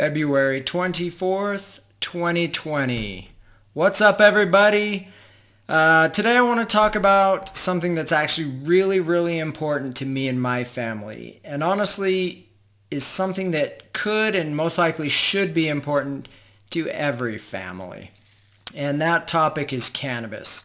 February 24th, 2020. What's up, everybody? Today I want to talk about something that's actually really important to me and my family, and honestly is something that could and most likely should be important to every family. And that topic is cannabis.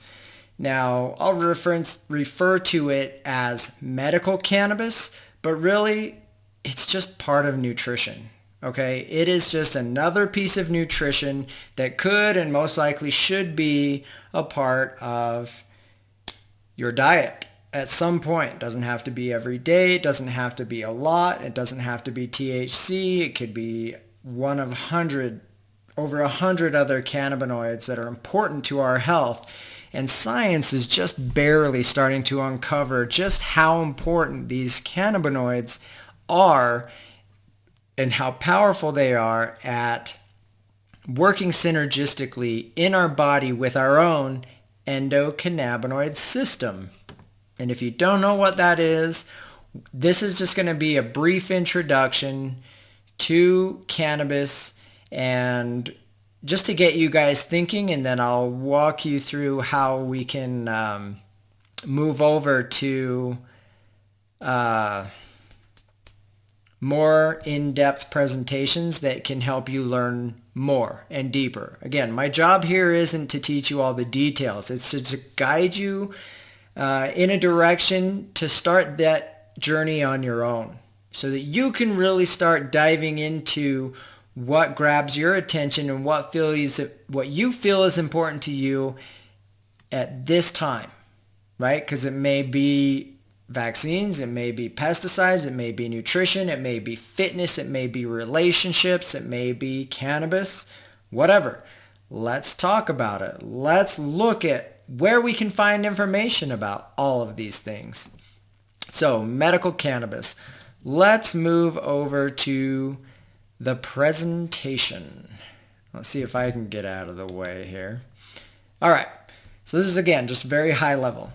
Now, I'll refer to it as medical cannabis, but really it's just part of nutrition. Okay, it is just another piece of nutrition that could and most likely should be a part of your diet at some point. It doesn't have to be every day. It doesn't have to be a lot. It doesn't have to be THC. It could be one of over 100 other cannabinoids that are important to our health. And science is just barely starting to uncover just how important these cannabinoids are and how powerful they are at working synergistically in our body with our own endocannabinoid system. And if you don't know what that is, this is just going to be a brief introduction to cannabis and just to get you guys thinking, and then I'll walk you through how we can move over to more in-depth presentations that can help you learn more and deeper. Again, my job here isn't to teach you all the details. It's to guide you in a direction to start that journey on your own so that you can really start diving into what grabs your attention and what you feel is important to you at this time, right? Because it may be vaccines, it may be pesticides, it may be nutrition, it may be fitness, it may be relationships, it may be cannabis, whatever. Let's talk about it. Let's look at where we can find information about all of these things. So, medical cannabis. Let's move over to the presentation. Let's see if I can get out of the way here. All right. So this is, again, just very high level.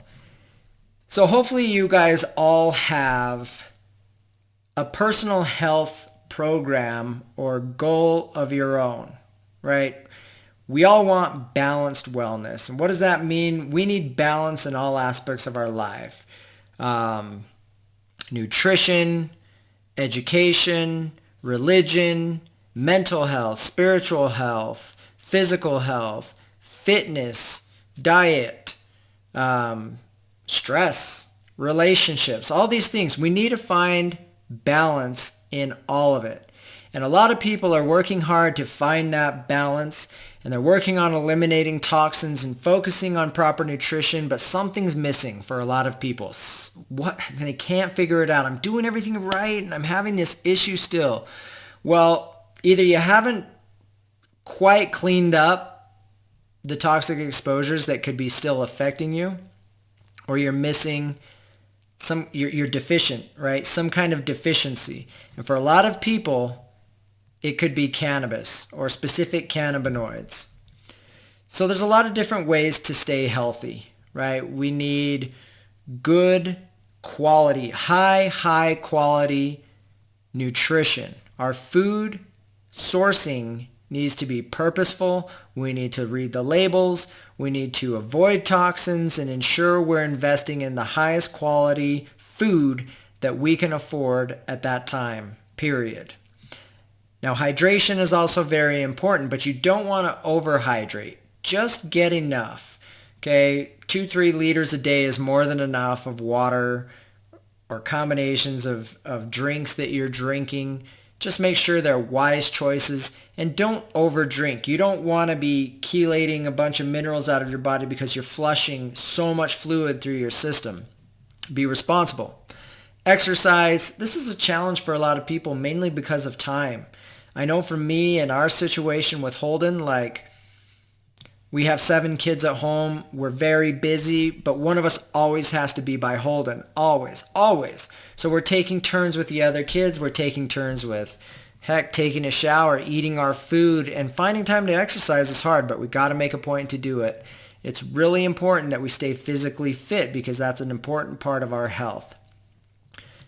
So hopefully you guys all have a personal health program or goal of your own, right? We all want balanced wellness. And what does that mean? We need balance in all aspects of our life. Nutrition, education, religion, mental health, spiritual health, physical health, fitness, diet, stress, relationships, all these things. We need to find balance in all of it. And a lot of people are working hard to find that balance, and they're working on eliminating toxins and focusing on proper nutrition, but something's missing for a lot of people. They can't figure it out. I'm doing everything right and I'm having this issue still. Well, either you haven't quite cleaned up the toxic exposures that could be still affecting you, or you're missing you're deficient, right? Some kind of deficiency. And for a lot of people, it could be cannabis or specific cannabinoids. So there's a lot of different ways to stay healthy, right? We need good quality, high quality nutrition. Our food sourcing needs to be purposeful. We need to read the labels. We need to avoid toxins and ensure we're investing in the highest quality food that we can afford at that time, period. Now, hydration is also very important, but you don't want to overhydrate. Just get enough, okay? 2-3 liters a day is more than enough of water or combinations of drinks that you're drinking. Just make sure they're wise choices and don't overdrink. You don't want to be chelating a bunch of minerals out of your body because you're flushing so much fluid through your system. Be responsible. Exercise. This is a challenge for a lot of people, mainly because of time. I know for me and our situation with Holden, we have 7 kids at home. We're very busy, but one of us always has to be by Holden. Always. So we're taking turns with the other kids. We're taking turns with, taking a shower, eating our food, and finding time to exercise is hard, but we got to make a point to do it. It's really important that we stay physically fit because that's an important part of our health.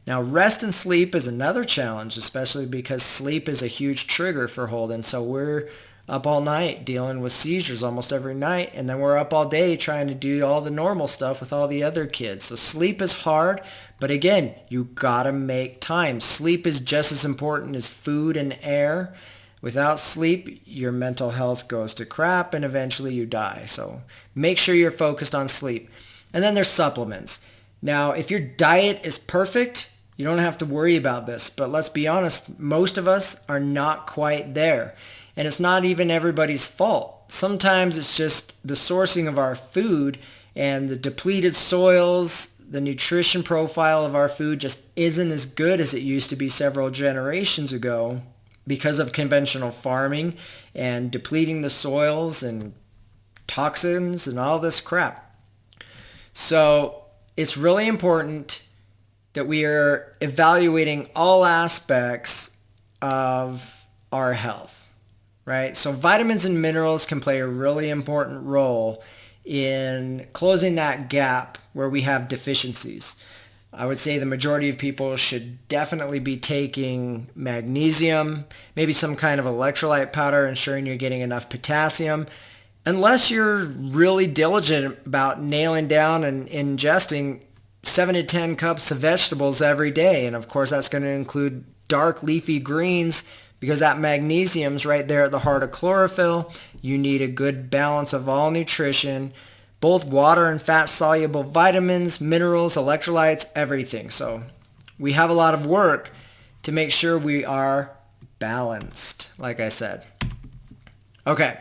Now, rest and sleep is another challenge, especially because sleep is a huge trigger for Holden. So we're up all night dealing with seizures almost every night, and then we're up all day trying to do all the normal stuff with all the other kids. So sleep is hard, but again, you gotta make time. Sleep is just as important as food and air. Without sleep, your mental health goes to crap and eventually you die. So make sure you're focused on sleep. And then there's supplements. Now, if your diet is perfect, you don't have to worry about this. But let's be honest, most of us are not quite there. And it's not even everybody's fault. Sometimes it's just the sourcing of our food and the depleted soils, the nutrition profile of our food just isn't as good as it used to be several generations ago because of conventional farming and depleting the soils and toxins and all this crap. So it's really important that we are evaluating all aspects of our health, right? So vitamins and minerals can play a really important role in closing that gap where we have deficiencies. I would say the majority of people should definitely be taking magnesium, maybe some kind of electrolyte powder, ensuring you're getting enough potassium, unless you're really diligent about nailing down and ingesting 7 to 10 cups of vegetables every day. And of course, that's going to include dark leafy greens because that magnesium's right there at the heart of chlorophyll. You need a good balance of all nutrition, both water and fat-soluble vitamins, minerals, electrolytes, everything. So we have a lot of work to make sure we are balanced, like I said. Okay,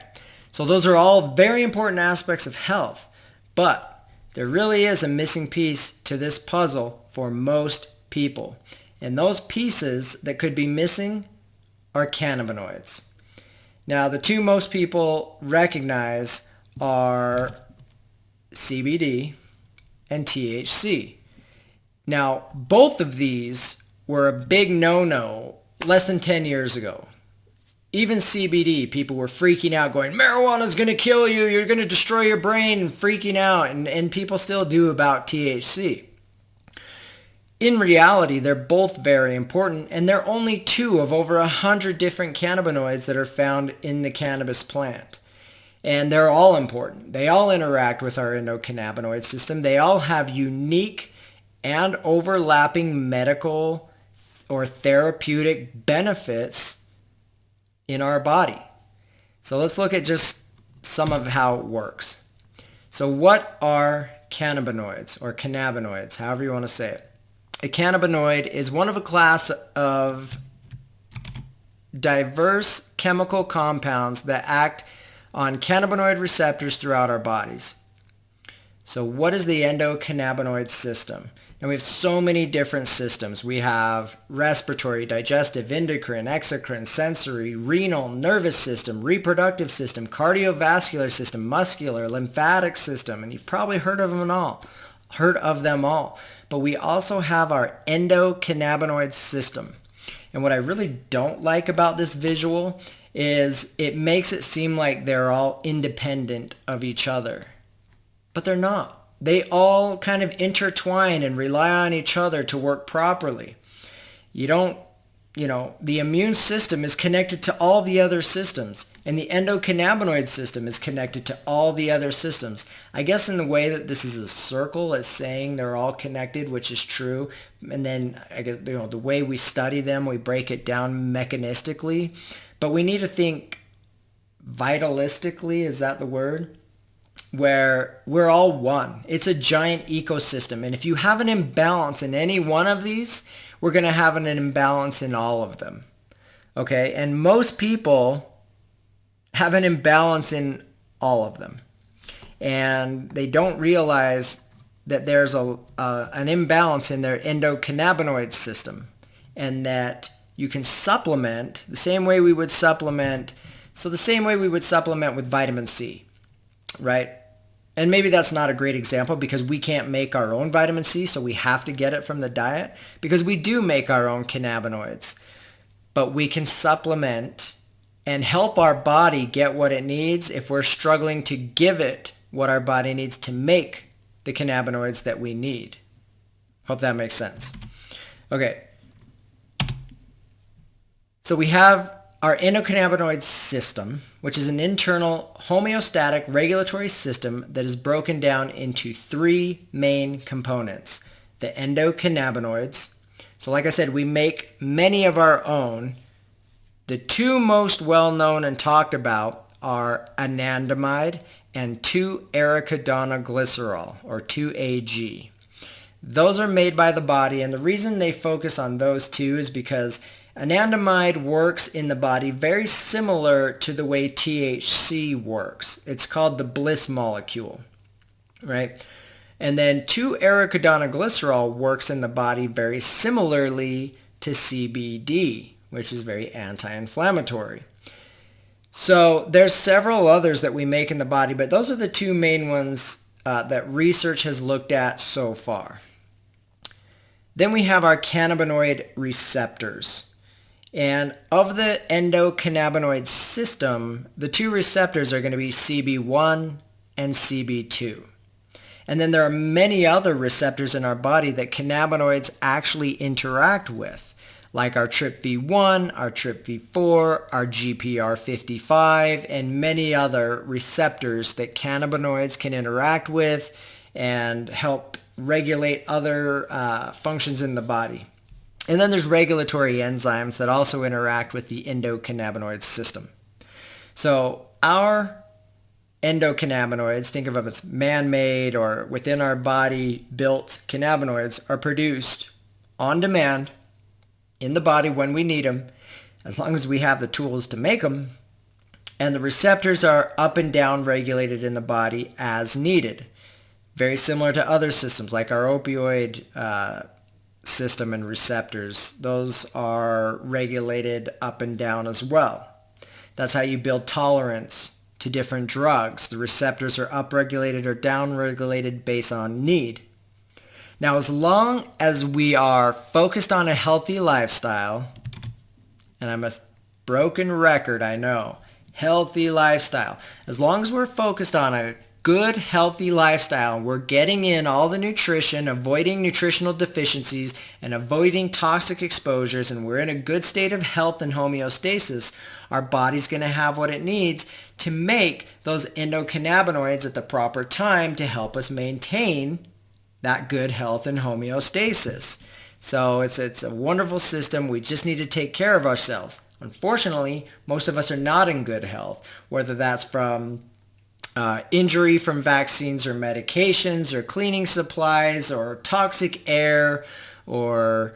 so those are all very important aspects of health, but there really is a missing piece to this puzzle for most people. And those pieces that could be missing are cannabinoids. Now, the two most people recognize are CBD and THC. Now, both of these were a big no-no less than 10 years ago. Even CBD, people were freaking out going, marijuana's going to kill you, you're going to destroy your brain, and freaking out, and people still do about THC. In reality, they're both very important, and they're only two of over 100 different cannabinoids that are found in the cannabis plant. And they're all important. They all interact with our endocannabinoid system. They all have unique and overlapping medical or therapeutic benefits in our body. So let's look at just some of how it works. So what are cannabinoids or cannabinoids, however you want to say it? A cannabinoid is one of a class of diverse chemical compounds that act on cannabinoid receptors throughout our bodies. So what is the endocannabinoid system? And we have so many different systems. We have respiratory, digestive, endocrine, exocrine, sensory, renal, nervous system, reproductive system, cardiovascular system, muscular, lymphatic system, and you've probably heard of them all. But we also have our endocannabinoid system. And what I really don't like about this visual is it makes it seem like they're all independent of each other. But they're not. They all kind of intertwine and rely on each other to work properly. The immune system is connected to all the other systems, and the endocannabinoid system is connected to all the other systems. I guess in the way that this is a circle, it's saying they're all connected, which is true. And then I guess the way we study them, we break it down mechanistically. But we need to think vitalistically, is that the word? Where we're all one. It's a giant ecosystem. And if you have an imbalance in any one of these, we're going to have an imbalance in all of them. Okay? And most people have an imbalance in all of them. And they don't realize that there's an imbalance in their endocannabinoid system. And that you can supplement the same way we would supplement. So the same way we would supplement with vitamin C. Right? And maybe that's not a great example because we can't make our own vitamin C, so we have to get it from the diet because we do make our own cannabinoids. But we can supplement and help our body get what it needs if we're struggling to give it what our body needs to make the cannabinoids that we need. Hope that makes sense. Okay. So we have our endocannabinoid system, which is an internal homeostatic regulatory system that is broken down into three main components. The endocannabinoids. So like I said, we make many of our own. The two most well-known and talked about are anandamide and 2-arachidonoglycerol, or 2-AG. Those are made by the body, and the reason they focus on those two is because anandamide works in the body very similar to the way THC works. It's called the bliss molecule, right? And then 2-arachidonoglycerol works in the body very similarly to CBD, which is very anti-inflammatory. So there's several others that we make in the body, but those are the two main ones that research has looked at so far. Then we have our cannabinoid receptors. And of the endocannabinoid system, the two receptors are going to be CB1 and CB2. And then there are many other receptors in our body that cannabinoids actually interact with, like our TRPV1, our TRPV4, our GPR55, and many other receptors that cannabinoids can interact with and help regulate other functions in the body. And then there's regulatory enzymes that also interact with the endocannabinoid system. So our endocannabinoids, think of them as man-made or within our body built cannabinoids, are produced on demand in the body when we need them, as long as we have the tools to make them. And the receptors are up and down regulated in the body as needed. Very similar to other systems like our opioid system and receptors. Those are regulated up and down as well. That's how you build tolerance to different drugs. The receptors are upregulated or downregulated based on need. Now, as long as we are focused on a healthy lifestyle, and I'm a broken record, I know, healthy lifestyle, as long as we're focused on a good, healthy lifestyle, we're getting in all the nutrition, avoiding nutritional deficiencies, and avoiding toxic exposures, and we're in a good state of health and homeostasis, our body's going to have what it needs to make those endocannabinoids at the proper time to help us maintain that good health and homeostasis. So it's a wonderful system. We just need to take care of ourselves. Unfortunately, most of us are not in good health, whether that's from injury from vaccines or medications or cleaning supplies or toxic air or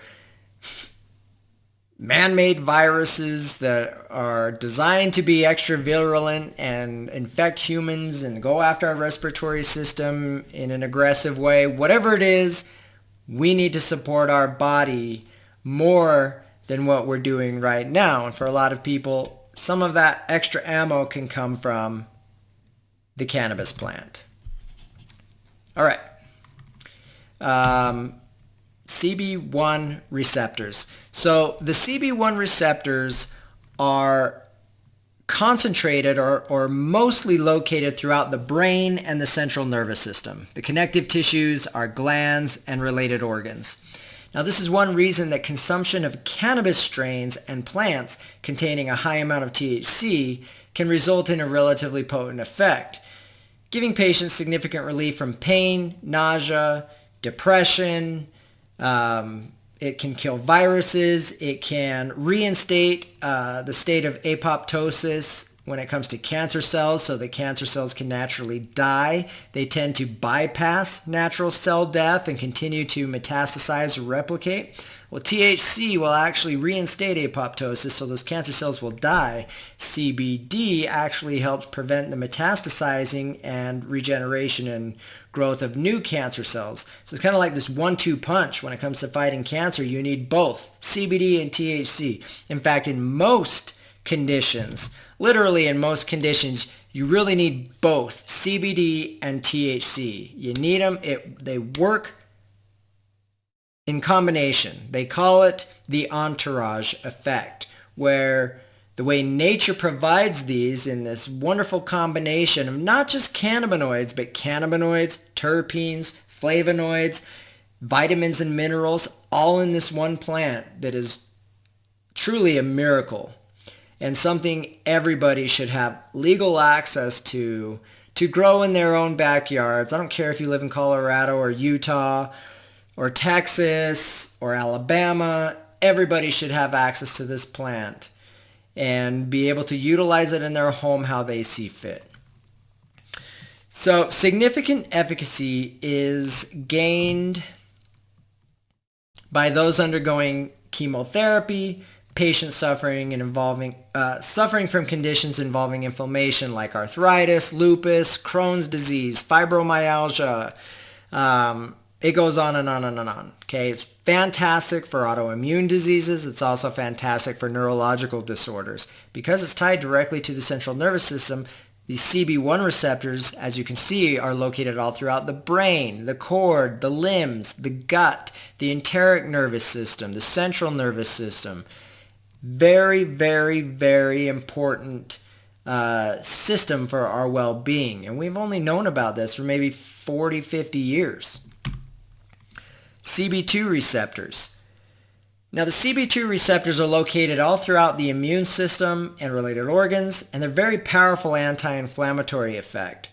man-made viruses that are designed to be extra virulent and infect humans and go after our respiratory system in an aggressive way. Whatever it is, we need to support our body more than what we're doing right now. And for a lot of people, some of that extra ammo can come from the cannabis plant. All right. CB1 receptors. So the CB1 receptors are concentrated or mostly located throughout the brain and the central nervous system. The connective tissues are glands and related organs. Now, this is one reason that consumption of cannabis strains and plants containing a high amount of THC can result in a relatively potent effect, giving patients significant relief from pain, nausea, depression. It can kill viruses. It can reinstate the state of apoptosis when it comes to cancer cells, so the cancer cells can naturally die. They tend to bypass natural cell death and continue to metastasize or replicate. Well, THC will actually reinstate apoptosis, so those cancer cells will die. CBD actually helps prevent the metastasizing and regeneration and growth of new cancer cells. So it's kind of like this 1-2 punch when it comes to fighting cancer. You need both CBD and THC. In fact, in most conditions, literally in most conditions, you really need both CBD and THC. You need them. They work in combination. They call it the entourage effect, where the way nature provides these in this wonderful combination of not just cannabinoids, but cannabinoids, terpenes, flavonoids, vitamins and minerals, all in this one plant that is truly a miracle and something everybody should have legal access to grow in their own backyards. I don't care if you live in Colorado or Utah or Texas or Alabama. Everybody should have access to this plant and be able to utilize it in their home how they see fit. So significant efficacy is gained by those undergoing chemotherapy, patients suffering from conditions involving inflammation like arthritis, lupus, Crohn's disease, fibromyalgia. It goes on and on and on. Okay, it's fantastic for autoimmune diseases. It's also fantastic for neurological disorders. Because it's tied directly to the central nervous system, these CB1 receptors, as you can see, are located all throughout the brain, the cord, the limbs, the gut, the enteric nervous system, the central nervous system. Very, very, very important system for our well-being. And we've only known about this for maybe 40, 50 years. CB2 receptors. Now, the CB2 receptors are located all throughout the immune system and related organs, and they're very powerful anti-inflammatory effect.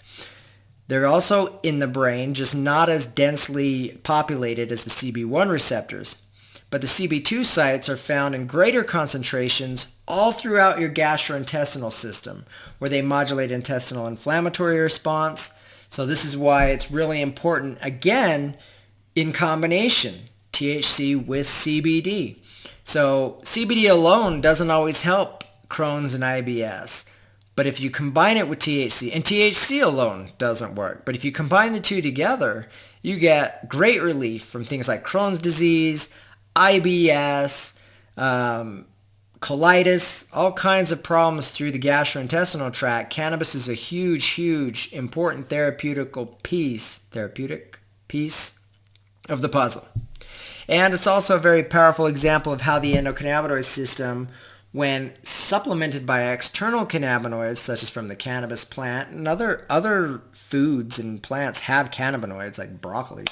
They're also in the brain, just not as densely populated as the CB1 receptors. But the CB2 sites are found in greater concentrations all throughout your gastrointestinal system, where they modulate intestinal inflammatory response. So this is why it's really important, again, in combination, THC with CBD. So CBD alone doesn't always help Crohn's and IBS. But if you combine it with THC, and THC alone doesn't work, but if you combine the two together, you get great relief from things like Crohn's disease, IBS, colitis, all kinds of problems through the gastrointestinal tract. Cannabis is a huge, huge, important therapeutic piece of the puzzle. And it's also a very powerful example of how the endocannabinoid system, when supplemented by external cannabinoids, such as from the cannabis plant, and other foods and plants have cannabinoids, like broccoli,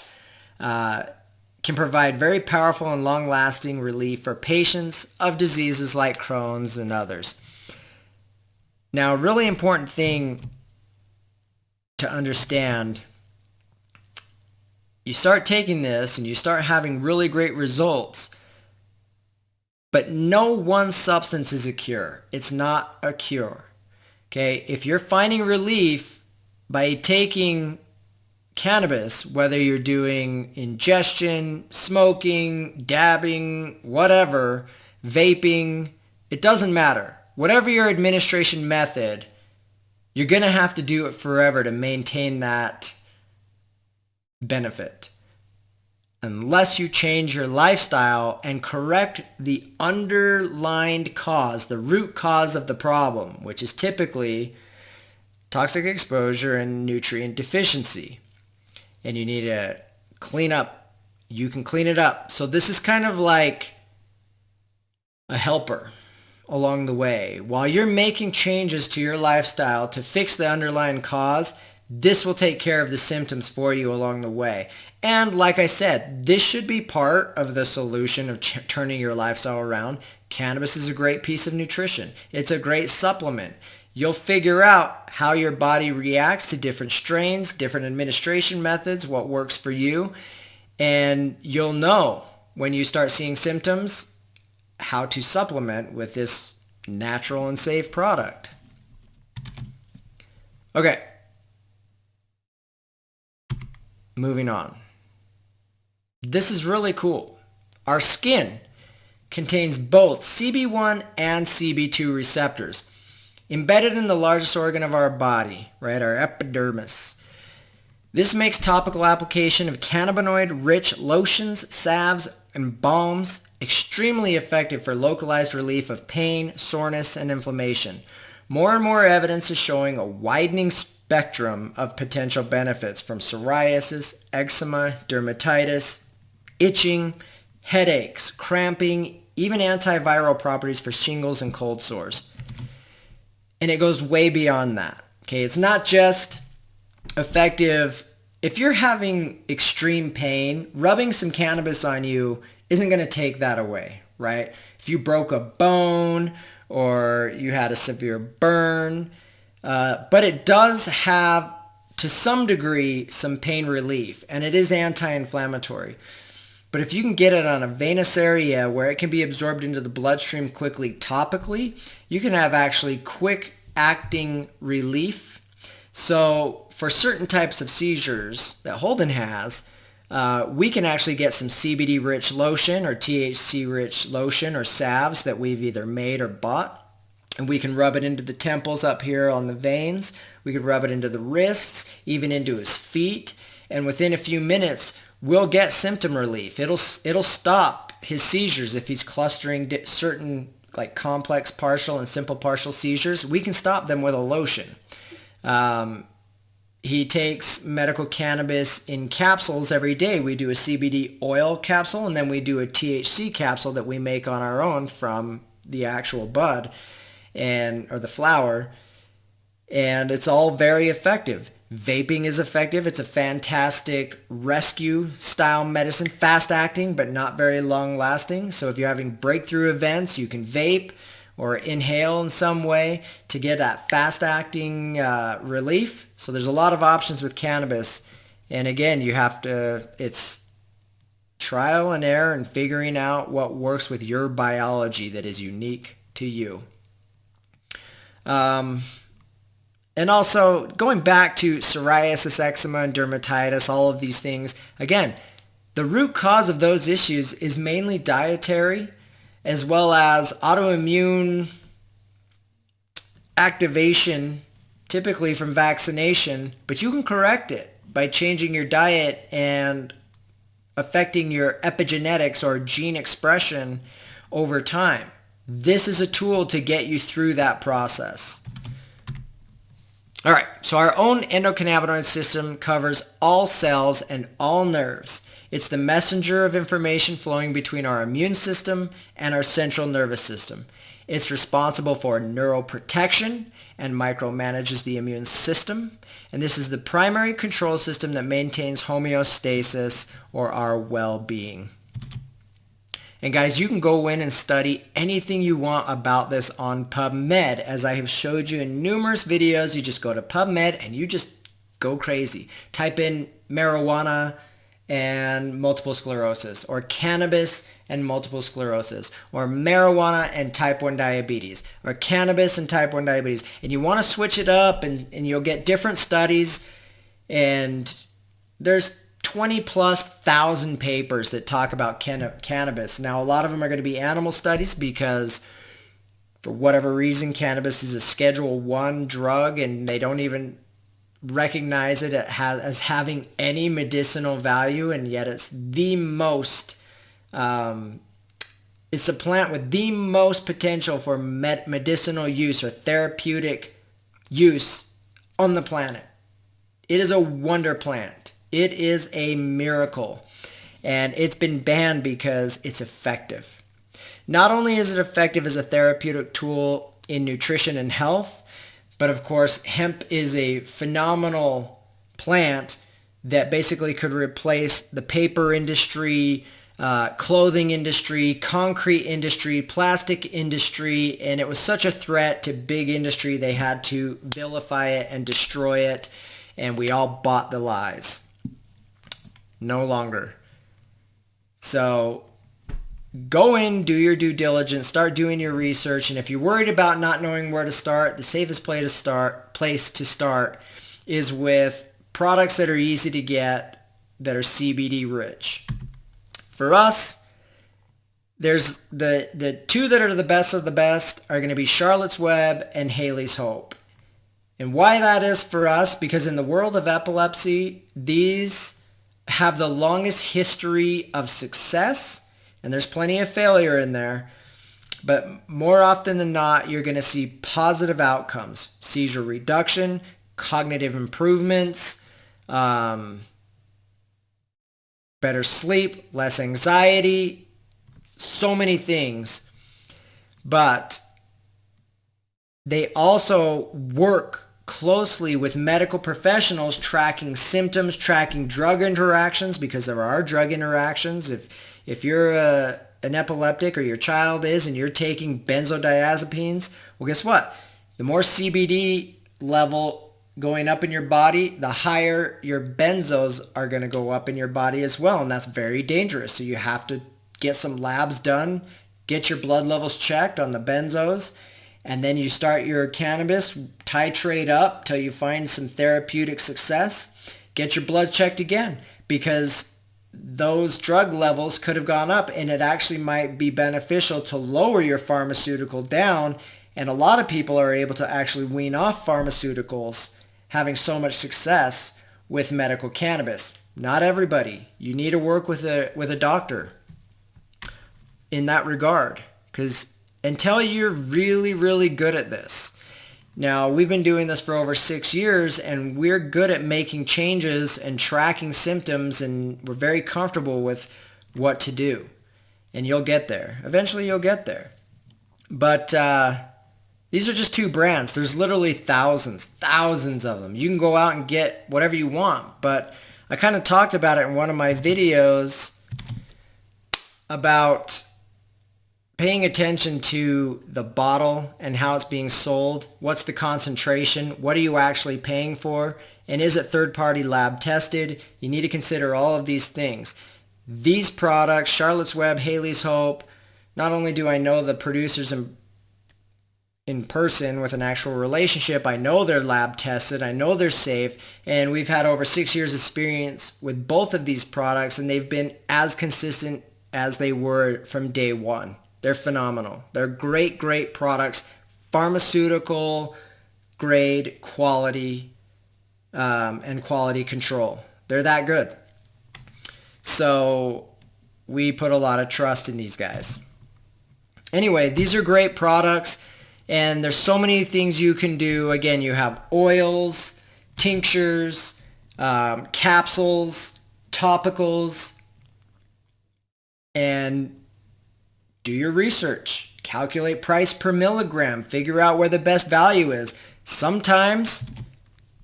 can provide very powerful and long-lasting relief for patients of diseases like Crohn's and others. Now, a really important thing to understand, you start taking this and you start having really great results, but no one substance is a cure. It's not a cure. Okay? If you're finding relief by taking cannabis, whether you're doing ingestion, smoking, dabbing, whatever, vaping, it doesn't matter. Whatever your administration method, you're going to have to do it forever to maintain that benefit. Unless you change your lifestyle and correct the underlying cause, the root cause of the problem, which is typically toxic exposure and nutrient deficiency. And you need to clean up. You can clean it up. So this is kind of like a helper along the way. While you're making changes to your lifestyle to fix the underlying cause, this will take care of the symptoms for you along the way. And like I said, this should be part of the solution of turning your lifestyle around. Cannabis is a great piece of nutrition. It's a great supplement. You'll figure out how your body reacts to different strains, different administration methods, what works for you. And you'll know when you start seeing symptoms how to supplement with this natural and safe product. Okay. Moving on. This is really cool. Our skin contains both CB1 and CB2 receptors embedded in the largest organ of our body, right, our epidermis. This makes topical application of cannabinoid-rich lotions, salves, and balms extremely effective for localized relief of pain, soreness, and inflammation. More and more evidence is showing a widening spectrum of potential benefits from psoriasis, eczema, dermatitis, itching, headaches, cramping, even antiviral properties for shingles and cold sores. And it goes way beyond that. Okay, it's not just effective. If you're having extreme pain, rubbing some cannabis on you isn't going to take that away, right? If you broke a bone or you had a severe burn, but it does have, to some degree, some pain relief, and it is anti-inflammatory. But if you can get it on a venous area where it can be absorbed into the bloodstream quickly topically, you can have actually quick acting relief. So for certain types of seizures that Holden has, we can actually get some CBD-rich lotion or THC-rich lotion or salves that we've either made or bought. And we can rub it into the temples up here on the veins. We could rub it into the wrists, even into his feet. And within a few minutes, we'll get symptom relief. It'll stop his seizures if he's clustering certain like complex partial and simple partial seizures. We can stop them with a lotion. He takes medical cannabis in capsules every day. We do a CBD oil capsule, and then we do a THC capsule that we make on our own from the actual bud or the flower. And it's all very effective. Vaping is effective. It's a fantastic rescue style medicine, fast acting, but not very long lasting. So if you're having breakthrough events, you can vape or inhale in some way to get that fast acting relief. So there's a lot of options with cannabis. And again, it's trial and error and figuring out what works with your biology that is unique to you. And also, going back to psoriasis, eczema, and dermatitis, all of these things, again, the root cause of those issues is mainly dietary, as well as autoimmune activation, typically from vaccination, but you can correct it by changing your diet and affecting your epigenetics or gene expression over time. This is a tool to get you through that process. All right, so our own endocannabinoid system covers all cells and all nerves. It's the messenger of information flowing between our immune system and our central nervous system. It's responsible for neuroprotection and micromanages the immune system. And this is the primary control system that maintains homeostasis or our well-being. And guys, you can go in and study anything you want about this on PubMed. As I have showed you in numerous videos, you just go to PubMed and you just go crazy. Type in marijuana and multiple sclerosis, or cannabis and multiple sclerosis, or marijuana and type 1 diabetes, or cannabis and type 1 diabetes. And you want to switch it up and you'll get different studies. And there's 20,000+ papers that talk about cannabis. Now, a lot of them are going to be animal studies because for whatever reason, cannabis is a Schedule 1 drug and they don't even recognize it as having any medicinal value, and yet it's the most, it's a plant with the most potential for medicinal use or therapeutic use on the planet. It is a wonder plant. It is a miracle, and it's been banned because it's effective. Not only is it effective as a therapeutic tool in nutrition and health, but of course, hemp is a phenomenal plant that basically could replace the paper industry, clothing industry, concrete industry, plastic industry, and it was such a threat to big industry they had to vilify it and destroy it, and we all bought the lies. No longer. So go in, do your due diligence, start doing your research, and if you're worried about not knowing where to start, the safest place to start is with products that are easy to get, that are CBD rich. For us, there's the two that are the best of the best are going to be Charlotte's Web and Haley's Hope. And why that is for us, because in the world of epilepsy, these have the longest history of success, and there's plenty of failure in there, but more often than not, you're going to see positive outcomes: seizure reduction, cognitive improvements, better sleep, less anxiety, so many things. But they also work closely with medical professionals tracking symptoms, tracking drug interactions, because there are drug interactions. If you're an epileptic, or your child is, and you're taking benzodiazepines, well, guess what? The more CBD level going up in your body, the higher your benzos are going to go up in your body as well, and that's very dangerous. So you have to get some labs done, get your blood levels checked on the benzos, and then you start your cannabis, titrate up till you find some therapeutic success. Get your blood checked again, because those drug levels could have gone up, and it actually might be beneficial to lower your pharmaceutical down. And a lot of people are able to actually wean off pharmaceuticals, having so much success with medical cannabis. Not everybody. You need to work with a doctor in that regard, because until you're really, really good at this. Now, we've been doing this for over 6 years, and we're good at making changes and tracking symptoms, and we're very comfortable with what to do. And you'll get there. Eventually, you'll get there. But these are just 2 brands. There's literally thousands of them. You can go out and get whatever you want. But I kind of talked about it in one of my videos about paying attention to the bottle and how it's being sold. What's the concentration? What are you actually paying for? And is it third-party lab tested? You need to consider all of these things. These products, Charlotte's Web, Haley's Hope, not only do I know the producers in person with an actual relationship, I know they're lab tested, I know they're safe, and we've had over 6 years experience with both of these products, and they've been as consistent as they were from day one. They're phenomenal. They're great, great products, pharmaceutical grade quality, and quality control. They're that good. So we put a lot of trust in these guys. Anyway, these are great products, and there's so many things you can do. Again, you have oils, tinctures, capsules, topicals, and do your research. Calculate price per milligram. Figure out where the best value is. Sometimes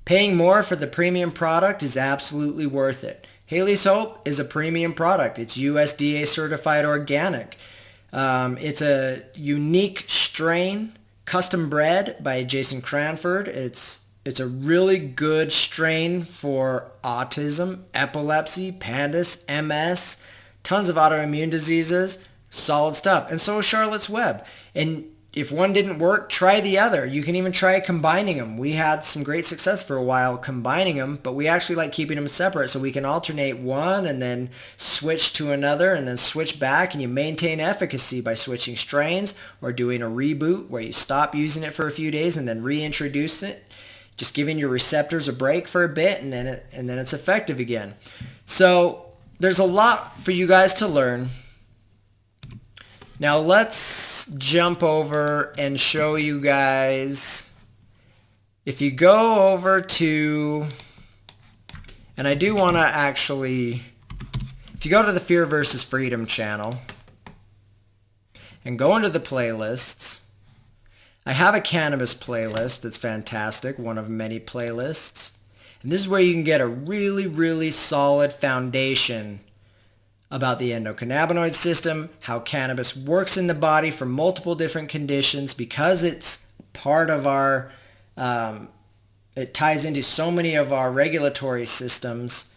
paying more for the premium product is absolutely worth it. Haley's Hope is a premium product. It's USDA certified organic. It's a unique strain, custom bred by Jason Cranford. It's a really good strain for autism, epilepsy, pandas, MS, tons of autoimmune diseases. Solid stuff. And so is Charlotte's Web. And if one didn't work, try the other. You can even try combining them. We had some great success for a while combining them, but we actually like keeping them separate so we can alternate one and then switch to another and then switch back, and you maintain efficacy by switching strains or doing a reboot where you stop using it for a few days and then reintroduce it, just giving your receptors a break for a bit, and then it's effective again. So there's a lot for you guys to learn. Now let's jump over and show you guys. If you go over to, and I do want to actually, if you go to the Fear versus Freedom channel and go into the playlists, I have a cannabis playlist that's fantastic, one of many playlists. And this is where you can get a really, really solid foundation about the endocannabinoid system, how cannabis works in the body for multiple different conditions, because it's part of our, it ties into so many of our regulatory systems.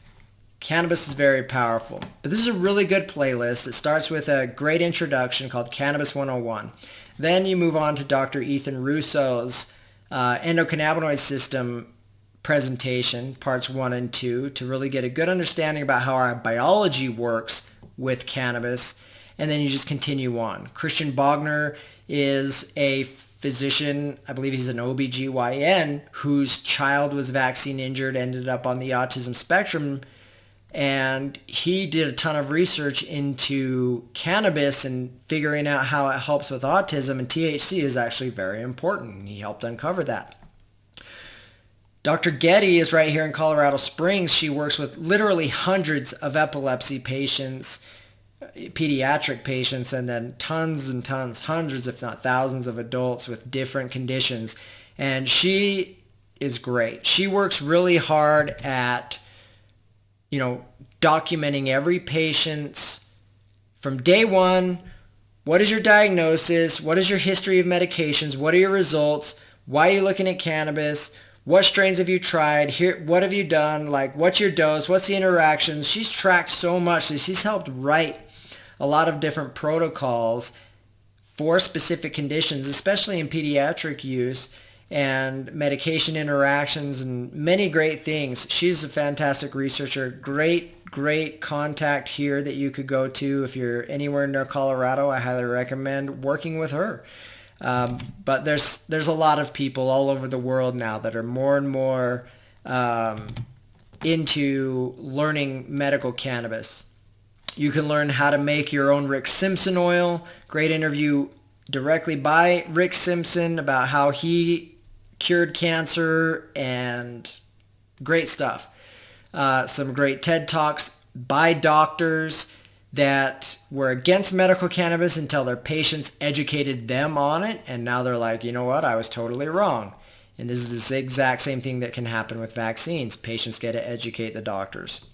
Cannabis is very powerful. But this is a really good playlist. It starts with a great introduction called Cannabis 101. Then you move on to Dr. Ethan Russo's endocannabinoid system presentation, parts 1 and 2, to really get a good understanding about how our biology works with cannabis, and then you just continue on. Christian Bogner is a physician, I believe he's an OBGYN, whose child was vaccine injured, ended up on the autism spectrum, and he did a ton of research into cannabis and figuring out how it helps with autism, and THC is actually very important. He helped uncover that. Dr. Getty is right here in Colorado Springs. She works with literally hundreds of epilepsy patients, pediatric patients, and then tons and tons, hundreds if not thousands of adults with different conditions. And she is great. She works really hard at, documenting every patient's From day one, what is your diagnosis? What is your history of medications? What are your results? Why are you looking at cannabis? What strains have you tried? Here, what have you done? Like, what's your dose? What's the interactions? She's tracked so much that she's helped write a lot of different protocols for specific conditions, especially in pediatric use and medication interactions and many great things. She's a fantastic researcher. Great contact here that you could go to if you're anywhere near Colorado. I highly recommend working with her. But there's a lot of people all over the world now that are more and more into learning medical cannabis. You can learn how to make your own Rick Simpson oil. Great interview directly by Rick Simpson about how he cured cancer and great stuff. Some great TED Talks by doctors that were against medical cannabis until their patients educated them on it. And now they're like, you know what? I was totally wrong. And this is the exact same thing that can happen with vaccines. Patients get to educate the doctors.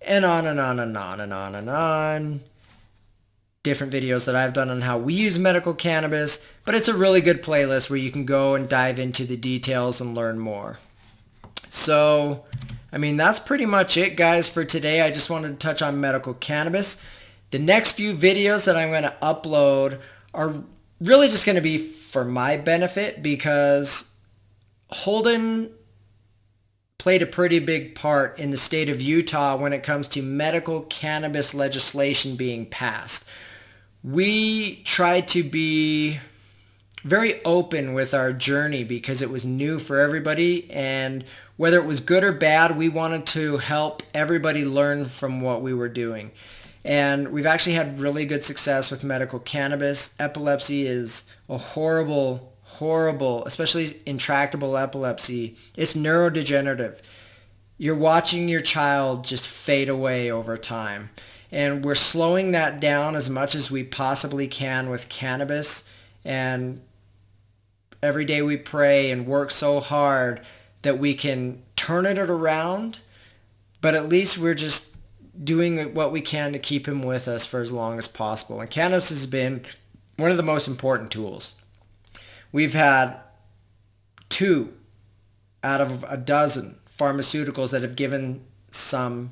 And on and on and on and on and on. Different videos that I've done on how we use medical cannabis. But it's a really good playlist where you can go and dive into the details and learn more. So, I mean, that's pretty much it, guys, for today. I just wanted to touch on medical cannabis. The next few videos that I'm going to upload are really just going to be for my benefit because Holden played a pretty big part in the state of Utah when it comes to medical cannabis legislation being passed. We tried to be very open with our journey because it was new for everybody, and whether it was good or bad, we wanted to help everybody learn from what we were doing. And we've actually had really good success with medical cannabis. Epilepsy is a horrible, especially intractable epilepsy. It's neurodegenerative. You're watching your child just fade away over time. And we're slowing that down as much as we possibly can with cannabis. And every day we pray and work so hard that we can turn it around, but at least we're just doing what we can to keep him with us for as long as possible. And cannabis has been one of the most important tools. We've had 2 out of a dozen pharmaceuticals that have given some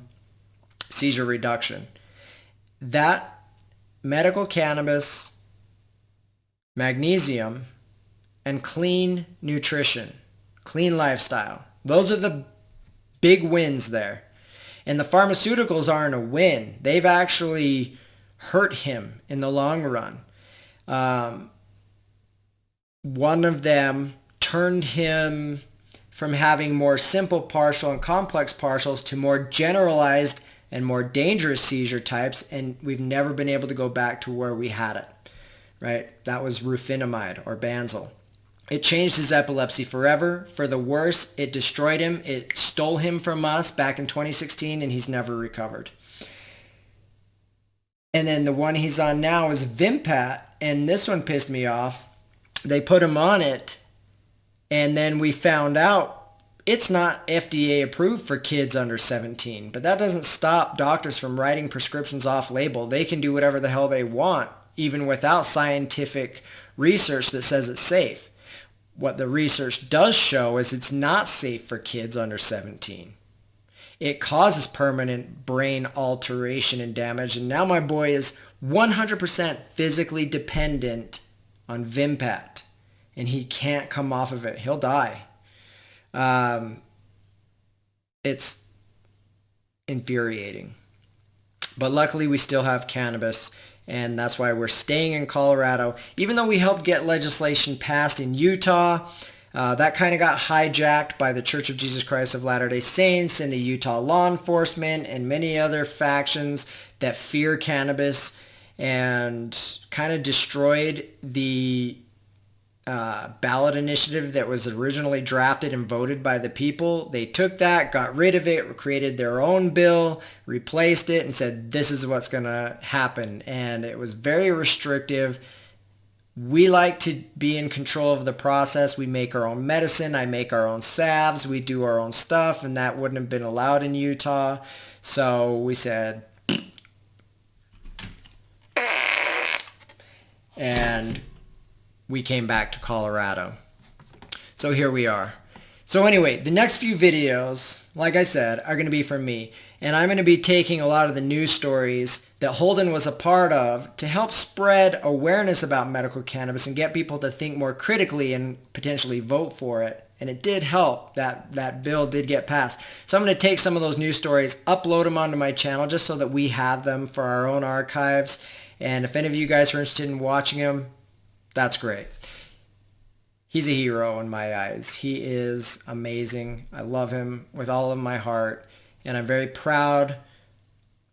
seizure reduction. That medical cannabis, magnesium, and clean nutrition, clean lifestyle. Those are the big wins there. And the pharmaceuticals aren't a win. They've actually hurt him in the long run. One of them turned him from having more simple partial and complex partials to more generalized and more dangerous seizure types, and we've never been able to go back to where we had it, right? That was rufinamide or Banzel. It changed his epilepsy forever. For the worse, it destroyed him. It stole him from us back in 2016, and he's never recovered. And then the one he's on now is Vimpat, and this one pissed me off. They put him on it, and then we found out it's not FDA approved for kids under 17. But that doesn't stop doctors from writing prescriptions off-label. They can do whatever the hell they want, even without scientific research that says it's safe. What the research does show is it's not safe for kids under 17. It causes permanent brain alteration and damage. And now my boy is 100% physically dependent on Vimpat. And he can't come off of it. He'll die. It's infuriating. But luckily we still have cannabis. And that's why we're staying in Colorado. Even though we helped get legislation passed in Utah, that kind of got hijacked by the Church of Jesus Christ of Latter-day Saints and the Utah law enforcement and many other factions that fear cannabis, and kind of destroyed the ballot initiative that was originally drafted and voted by the people. They took that, got rid of it, created their own bill, replaced it, and said, this is what's going to happen. And it was very restrictive. We like to be in control of the process. We make our own medicine. I make our own salves. We do our own stuff, and that wouldn't have been allowed in Utah. So we said, and we came back to Colorado. So here we are. So anyway, the next few videos, like I said, are going to be from me. And I'm going to be taking a lot of the news stories that Holden was a part of to help spread awareness about medical cannabis and get people to think more critically and potentially vote for it. And it did help. That bill did get passed. So I'm going to take some of those news stories, upload them onto my channel just so that we have them for our own archives. And if any of you guys are interested in watching them, that's great. He's a hero in my eyes. He is amazing. I love him with all of my heart. And I'm very proud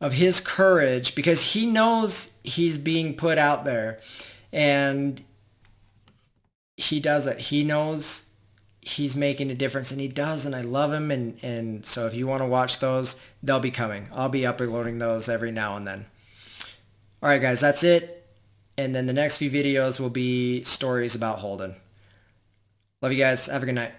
of his courage because he knows he's being put out there. And he does it. He knows he's making a difference, and he does, and I love him. And so if you want to watch those, they'll be coming. I'll be uploading those every now and then. All right, guys, that's it. And then the next few videos will be stories about Holden. Love you guys. Have a good night.